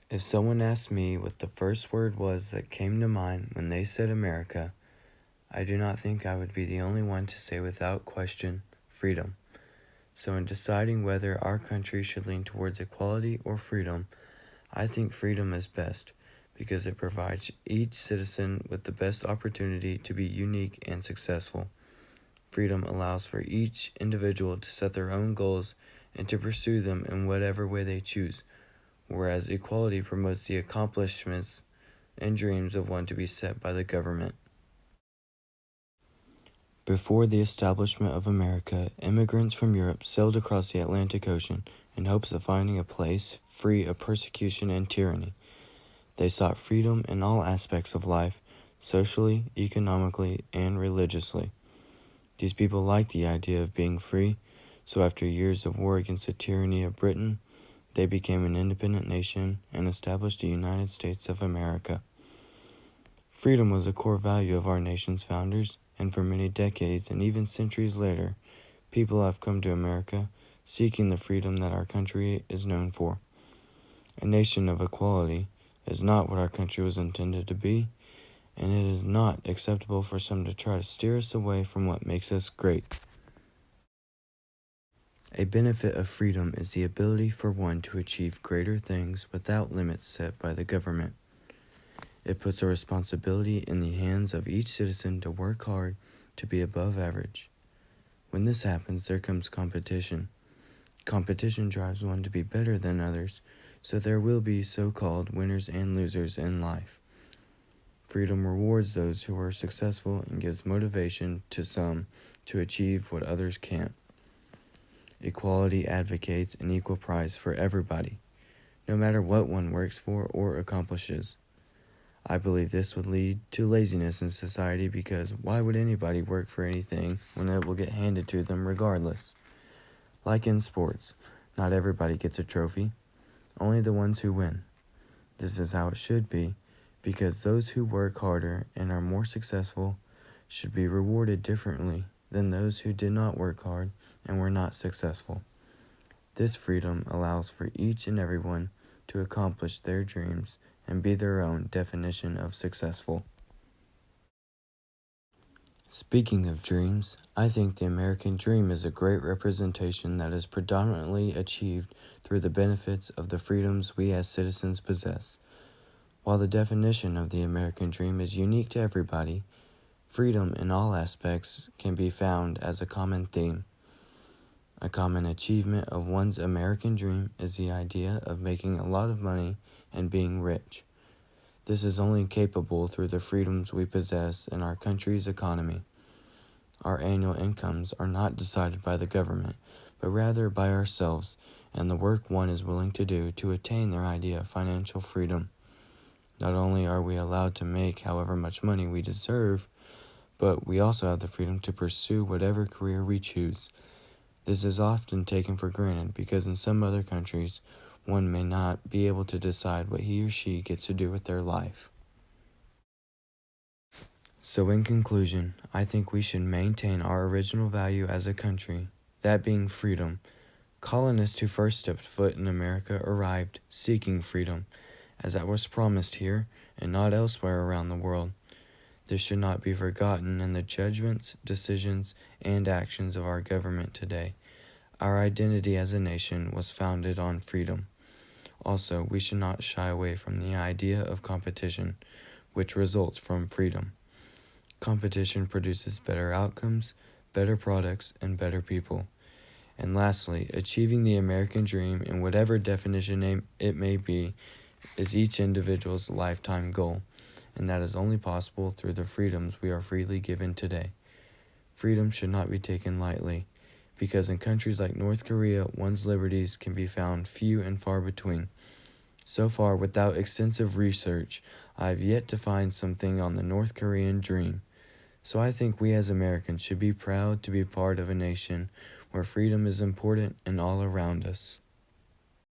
If someone asked me what the first word was that came to mind when they said America, I do not think I would be the only one to say without question, freedom. So in deciding whether our country should lean towards equality or freedom, I think freedom is best because it provides each citizen with the best opportunity to be unique and successful. Freedom allows for each individual to set their own goals and to pursue them in whatever way they choose, whereas equality promotes the accomplishments and dreams of one to be set by the government. Before the establishment of America, immigrants from Europe sailed across the Atlantic Ocean in hopes of finding a place free of persecution and tyranny. They sought freedom in all aspects of life, socially, economically, and religiously. These people liked the idea of being free, so after years of war against the tyranny of Britain, they became an independent nation and established the United States of America. Freedom was a core value of our nation's founders, and for many decades and even centuries later, people have come to America seeking the freedom that our country is known for. A nation of equality is not what our country was intended to be, and it is not acceptable for some to try to steer us away from what makes us great. A benefit of freedom is the ability for one to achieve greater things without limits set by the government. It puts a responsibility in the hands of each citizen to work hard to be above average. When this happens, there comes competition. Competition drives one to be better than others, so there will be so-called winners and losers in life. Freedom rewards those who are successful and gives motivation to some to achieve what others can't. Equality advocates an equal price for everybody, no matter what one works for or accomplishes. I believe this would lead to laziness in society because why would anybody work for anything when it will get handed to them regardless? Like in sports, not everybody gets a trophy, only the ones who win. This is how it should be, because those who work harder and are more successful should be rewarded differently than those who did not work hard and were not successful. This freedom allows for each and everyone to accomplish their dreams and be their own definition of successful. Speaking of dreams, I think the American dream is a great representation that is predominantly achieved through the benefits of the freedoms we as citizens possess. While the definition of the American dream is unique to everybody, freedom in all aspects can be found as a common theme. A common achievement of one's American dream is the idea of making a lot of money and being rich. This is only capable through the freedoms we possess in our country's economy. Our annual incomes are not decided by the government, but rather by ourselves and the work one is willing to do to attain their idea of financial freedom. Not only are we allowed to make however much money we deserve, but we also have the freedom to pursue whatever career we choose. This is often taken for granted because in some other countries, one may not be able to decide what he or she gets to do with their life. So in conclusion, I think we should maintain our original value as a country, that being freedom. Colonists who first stepped foot in America arrived seeking freedom, as that was promised here and not elsewhere around the world. This should not be forgotten in the judgments, decisions, and actions of our government today. Our identity as a nation was founded on freedom. Also, we should not shy away from the idea of competition, which results from freedom. Competition produces better outcomes, better products, and better people. And lastly, achieving the American dream in whatever definition it may be is each individual's lifetime goal, and that is only possible through the freedoms we are freely given today. Freedom should not be taken lightly, because in countries like North Korea, one's liberties can be found few and far between. So far, without extensive research, I have yet to find something on the North Korean dream. So I think we as Americans should be proud to be part of a nation where freedom is important and all around us.